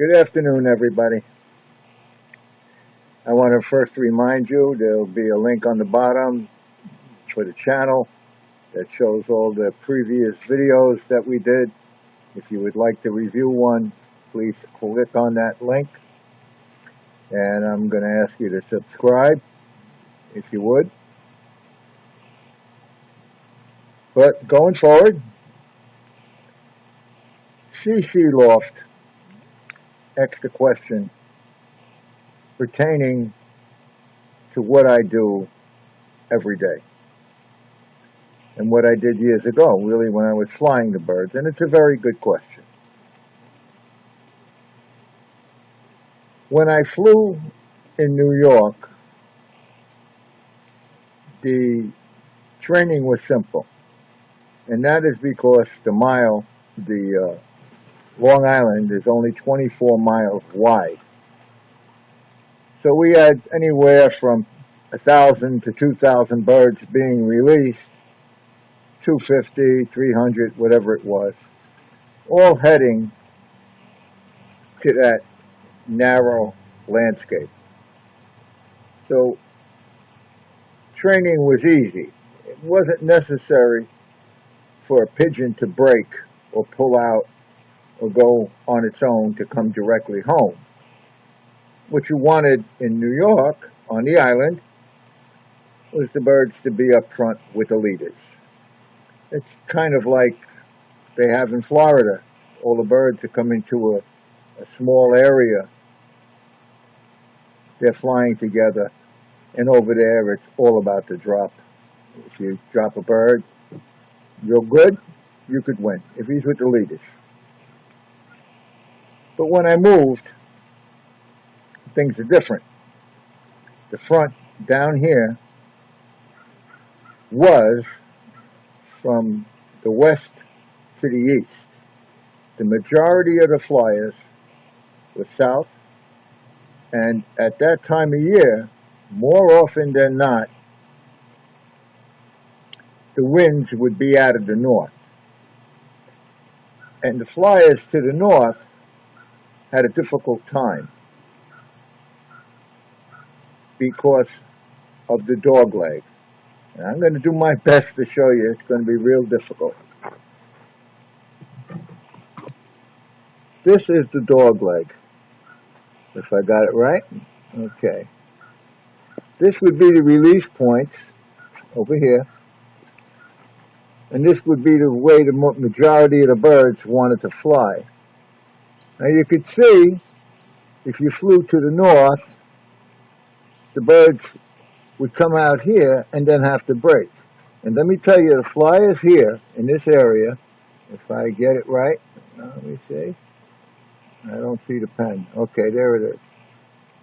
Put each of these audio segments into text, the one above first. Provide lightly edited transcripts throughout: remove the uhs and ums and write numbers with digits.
Good afternoon, everybody. I want to first remind you there'll be a link on the bottom for the channel that shows all the previous videos that we did. If you would like to review one, please click on that link. And I'm going to ask you to subscribe, if you would. But going forward, CC Loft asked a question pertaining to what I do every day and what I did years ago, really, when I was flying the birds. And it's a very good question. When I flew in New York, the training was simple. And that is because the Long Island is only 24 miles wide. So we had anywhere from 1,000 to 2,000 birds being released, 250, 300, whatever it was, all heading to that narrow landscape. So training was easy. It wasn't necessary for a pigeon to break or pull out or go on its own to come directly home. What you wanted in New York, on the island, was the birds to be up front with the leaders. It's kind of like they have in Florida. All the birds are coming to a small area. They're flying together, and over there it's all about the drop. If you drop a bird, you're good, you could win, if he's with the leaders. But when I moved, things are different. The front down here was from the west to the east. The majority of the flyers were south, and at that time of year, more often than not, the winds would be out of the north. And the flyers to the north had a difficult time because of the dog leg. And I'm going to do my best to show you. It's going to be real difficult. This is the dog leg, if I got it right. Okay. This would be the release points over here. And this would be the way the majority of the birds wanted to fly. Now you could see, if you flew to the north, the birds would come out here and then have to break. And let me tell you, the flyers here in this area, if I get it right, let me see. I don't see the pen. Okay, there it is.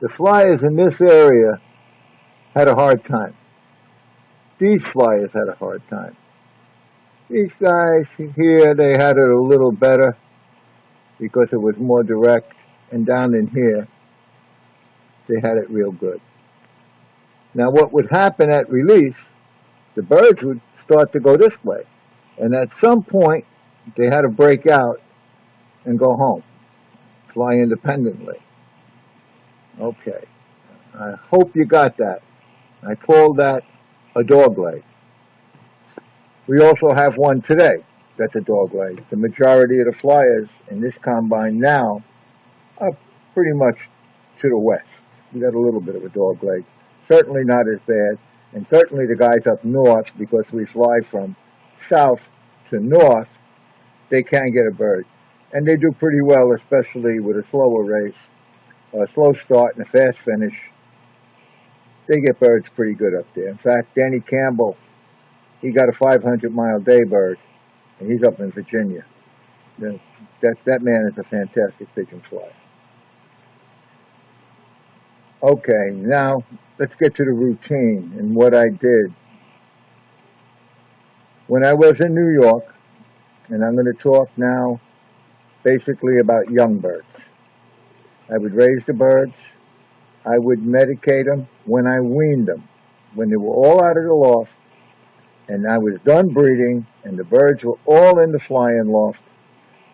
The flyers in this area had a hard time. These flyers had a hard time. These guys here, they had it a little better because it was more direct. And down in here, they had it real good. Now what would happen at release, the birds would start to go this way. And at some point, they had to break out and go home, fly independently. Okay, I hope you got that. I call that a dog leg. We also have one today that's a dog leg. The majority of the flyers in this combine now are pretty much to the west. We got a little bit of a dog leg. Certainly not as bad, and certainly the guys up north, because we fly from south to north, they can get a bird. And they do pretty well, especially with a slower race, a slow start and a fast finish. They get birds pretty good up there. In fact, Danny Campbell, he got a 500-mile day bird, and he's up in Virginia. That man is a fantastic pigeon flyer. Okay, now let's get to the routine and what I did. When I was in New York, and I'm going to talk now basically about young birds. I would raise the birds. I would medicate them when I weaned them. When they were all out of the loft, and I was done breeding, and the birds were all in the flying loft,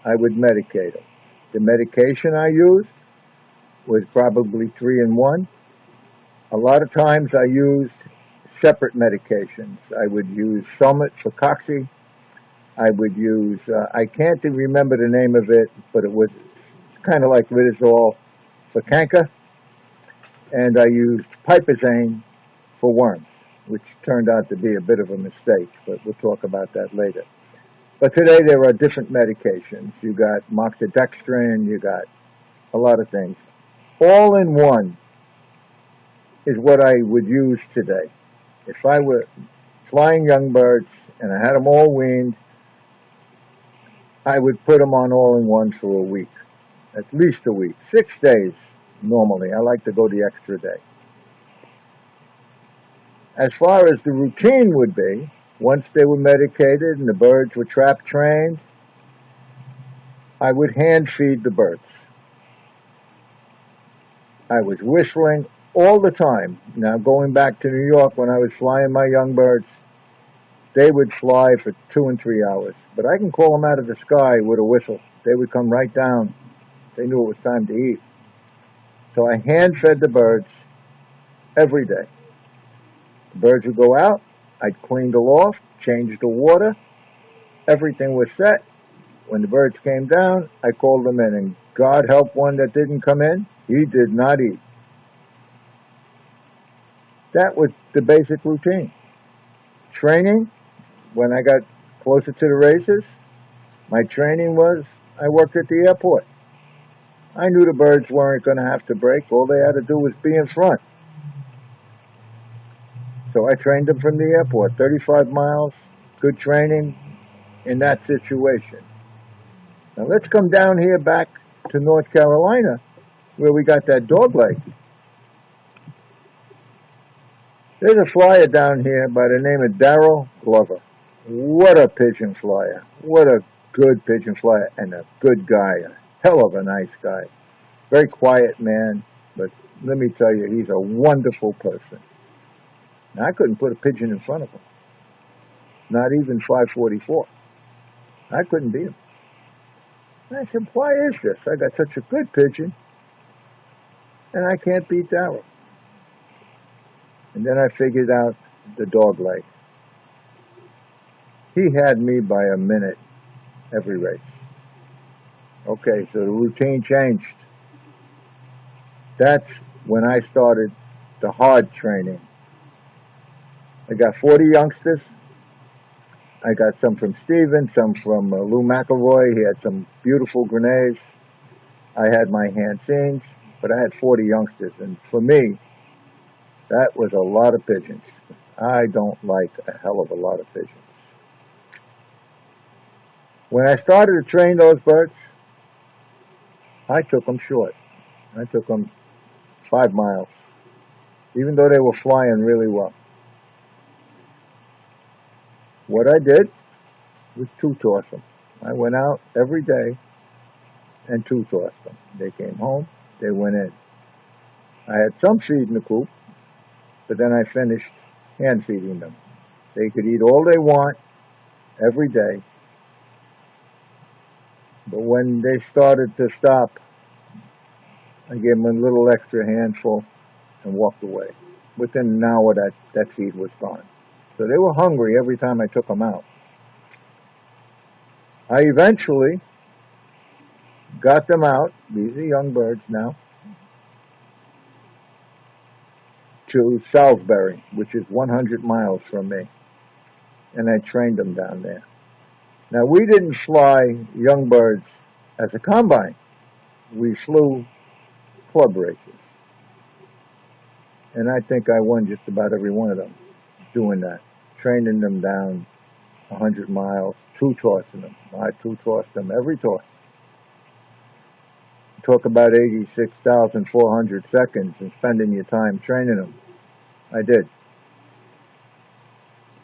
I would medicate them. The medication I used was probably 3-in-1. A lot of times I used separate medications. I would use Summit for Coxy. I would use, I can't remember the name of it, but it was kind of like Ridazole for canker. And I used Pipazane for worms, which turned out to be a bit of a mistake, but we'll talk about that later. But today there are different medications. You got moxidectin, you got a lot of things. All in one is what I would use today. If I were flying young birds and I had them all weaned, I would put them on all in one for a week, at least a week, 6 days normally. I like to go the extra day. As far as the routine would be, once they were medicated and the birds were trap trained, I would hand feed the birds. I was whistling all the time. Now, going back to New York when I was flying my young birds, they would fly for 2 and 3 hours. But I can call them out of the sky with a whistle. They would come right down. They knew it was time to eat. So I hand-fed the birds every day. The birds would go out. I'd clean the loft, change the water. Everything was set. When the birds came down, I called them in. And God help one that didn't come in. He did not eat. That was the basic routine. Training, when I got closer to the races, my training was I worked at the airport. I knew the birds weren't going to have to break. All they had to do was be in front. So I trained them from the airport, 35 miles, good training in that situation. Now let's come down here back to North Carolina, where we got that dog leg. There's a flyer down here by the name of Darrell Glover. What a pigeon flyer. What a good pigeon flyer and a good guy. A hell of a nice guy. Very quiet man, but let me tell you, he's a wonderful person. Now, I couldn't put a pigeon in front of him. Not even 544. I couldn't beat him. And I said, why is this? I got such a good pigeon, and I can't beat Darrell. And then I figured out the dog leg. He had me by a minute every race. Okay, so the routine changed. That's when I started the hard training. I got 40 youngsters. I got some from Steven, some from Lou McElroy. He had some beautiful grenades. I had my hand scenes, but I had 40 youngsters. And for me, that was a lot of pigeons. I don't like a hell of a lot of pigeons. When I started to train those birds, I took them short. I took them 5 miles, even though they were flying really well. What I did was two-toss them. I went out every day and two-tossed them. They came home, they went in. I had some feed in the coop, but then I finished hand feeding them. They could eat all they want every day. But when they started to stop, I gave them a little extra handful and walked away. Within an hour, that feed was gone. So they were hungry every time I took them out. I eventually got them out, these are young birds now, to Salisbury, which is 100 miles from me. And I trained them down there. Now, we didn't fly young birds as a combine. We flew club races. And I think I won just about every one of them doing that, training them down 100 miles, two-tossing them. I two-tossed them every toss. Talk about 86,400 seconds and spending your time training them. I did.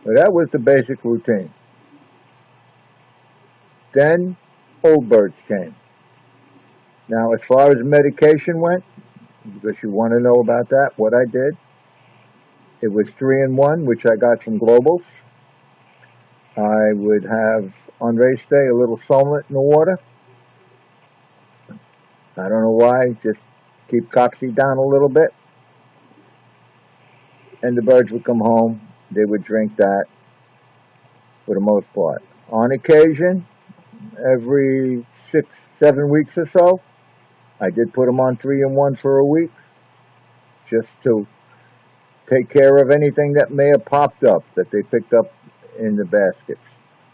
But that was the basic routine. Then old birds came. Now, as far as medication went, because you want to know about that, what I did, it was 3-in-1, which I got from Globals. I would have, on race day, a little Somnolent in the water, I don't know why. Just keep Coxie down a little bit, and the birds would come home. They would drink that for the most part. On occasion, every 6, 7 weeks or so, I did put them on 3-in-1 for a week, just to take care of anything that may have popped up that they picked up in the baskets.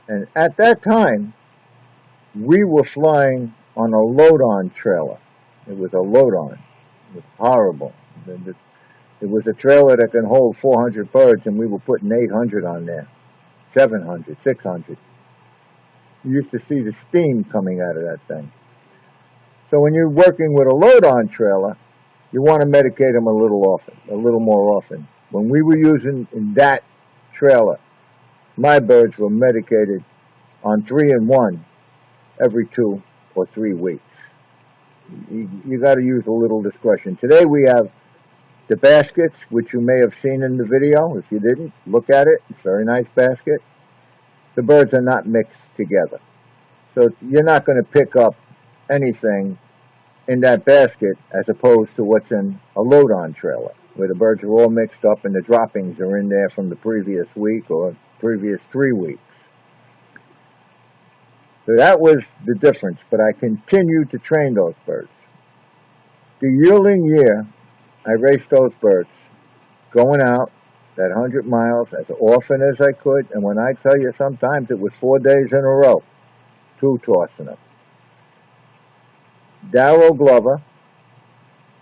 And at that time, we were flying on a load-on trailer. It was a load-on. It was horrible. It was a trailer that can hold 400 birds, and we were putting 800 on there, 700, 600. You used to see the steam coming out of that thing. So when you're working with a load-on trailer, you want to medicate them a little more often. When we were using that trailer, my birds were medicated on 3-in-1 every 2 or 3 weeks. You got to use a little discretion. Today we have the baskets, which you may have seen in the video. If you didn't, look at it. It's a very nice basket. The birds are not mixed together. So you're not going to pick up anything in that basket as opposed to what's in a load-on trailer, where the birds are all mixed up and the droppings are in there from the previous week or previous 3 weeks. So that was the difference, but I continued to train those birds. The yearling year, I raced those birds, going out that 100 miles as often as I could, and when I tell you, sometimes it was 4 days in a row, 2 tossing them. Darrell Glover,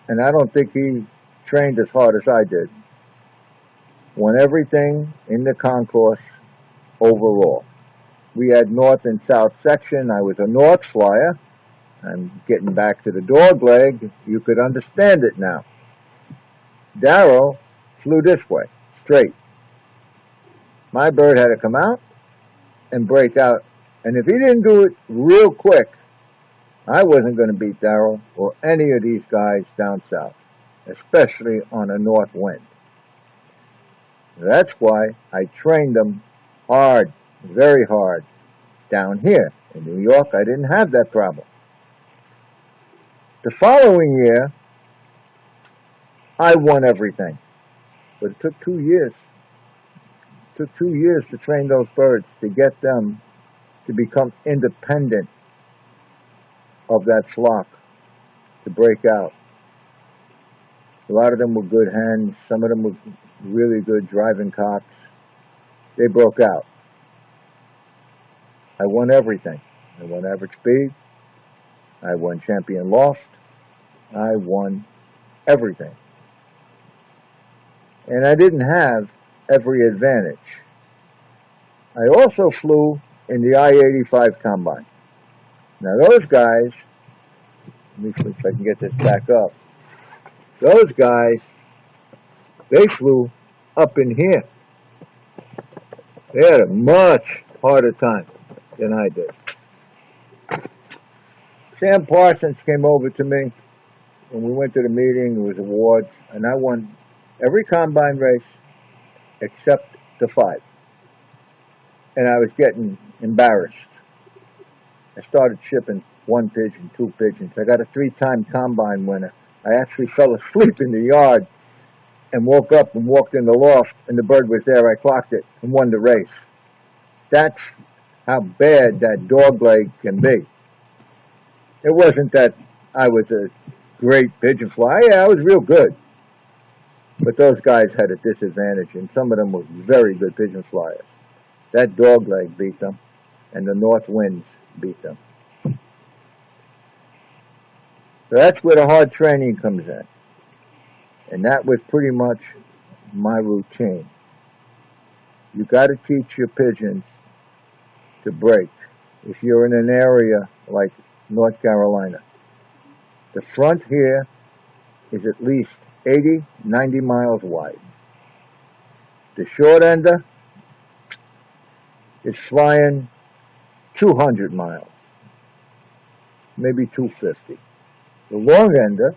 and I don't think he trained as hard as I did, won everything in the concourse overall. We had north and south section. I was a north flyer. I'm getting back to the dog leg. You could understand it now. Darrell flew this way, straight. My bird had to come out and break out. And if he didn't do it real quick, I wasn't going to beat Darrell or any of these guys down south, especially on a north wind. That's why I trained them hard, very hard, down here. In New York, I didn't have that problem. The following year, I won everything. But it took 2 years. It took 2 years to train those birds, to get them to become independent of that flock, to break out. A lot of them were good hens. Some of them were really good driving cocks. They broke out. I won everything. I won average speed. I won champion loft. I won everything. And I didn't have every advantage. I also flew in the I-85 combine. Now those guys, let me see if I can get this back up. Those guys, they flew up in here. They had a much harder time than I did. Sam Parsons came over to me when we went to the meeting. There was awards, and I won every combine race except the 5. And I was getting embarrassed. I started shipping 1 pigeon, 2 pigeons. I got a 3-time combine winner. I actually fell asleep in the yard and woke up and walked in the loft, and the bird was there. I clocked it and won the race. That's how bad that dog leg can be. It wasn't that I was a great pigeon flyer. Yeah, I was real good. But those guys had a disadvantage, and some of them were very good pigeon flyers. That dog leg beat them, and the north winds beat them. So that's where the hard training comes in. And that was pretty much my routine. You got to teach your pigeons to break. If you're in an area like North Carolina, the front here is at least 80, 90 miles wide. The short ender is flying 200 miles, maybe 250. The long ender,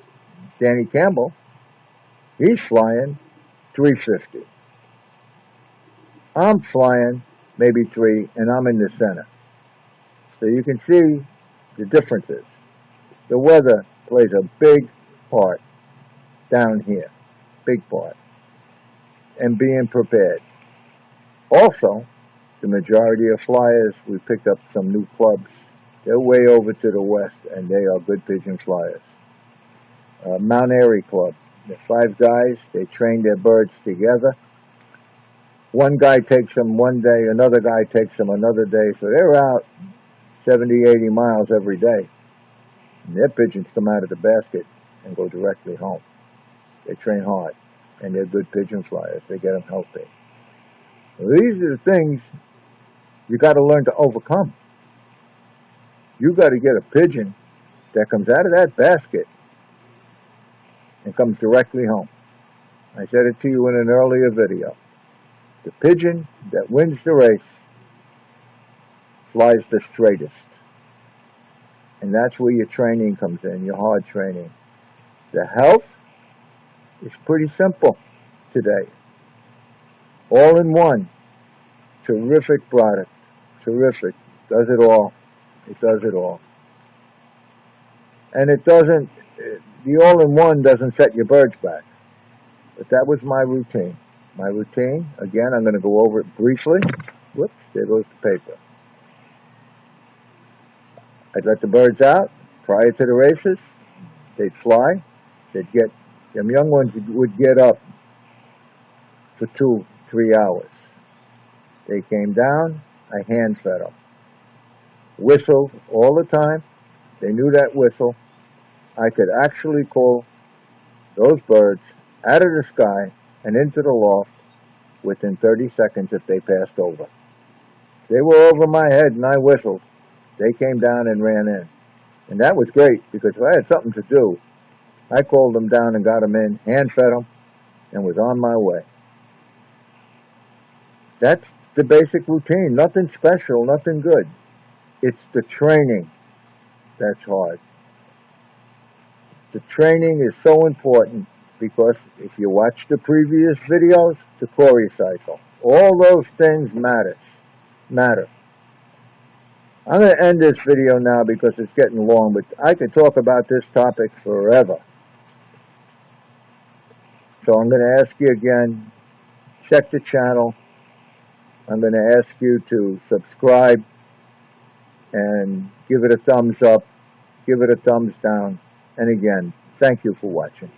Danny Campbell, he's flying 350. I'm flying maybe 3, and I'm in the center. So you can see the differences. The weather plays a big part down here, big part, and being prepared. Also, the majority of flyers, we picked up some new clubs. They're way over to the west, and they are good pigeon flyers. Mount Airy Club. The 5 guys, they train their birds together. One guy takes them one day, another guy takes them another day, so they're out 70, 80 miles every day. And their pigeons come out of the basket and go directly home. They train hard, and they're good pigeon flyers. They get them healthy. So these are the things you got to learn to overcome. You got to get a pigeon that comes out of that basket and comes directly home. I said it to you in an earlier video. The pigeon that wins the race flies the straightest. And that's where your training comes in, your hard training. The health is pretty simple today. All in one. Terrific product. Terrific. Does it all. It does it all. And it doesn't, the all-in-one doesn't set your birds back. But that was my routine. My routine, again, I'm going to go over it briefly. Whoops, there goes the paper. I'd let the birds out prior to the races. They'd fly. They'd get, them young ones would get up for 2, 3 hours. They came down, I hand fed them. Whistled all the time. They knew that whistle. I could actually call those birds out of the sky and into the loft within 30 seconds if they passed over. They were over my head and I whistled. They came down and ran in. And that was great because if I had something to do, I called them down and got them in, hand fed them, and was on my way. That's the basic routine. Nothing special, nothing good. It's the training that's hard. The training is so important because if you watch the previous videos, the Cori cycle, all those things matter. I'm going to end this video now because it's getting long, but I could talk about this topic forever. So I'm going to ask you again, check the channel. I'm going to ask you to subscribe and give it a thumbs up, give it a thumbs down. And again, thank you for watching.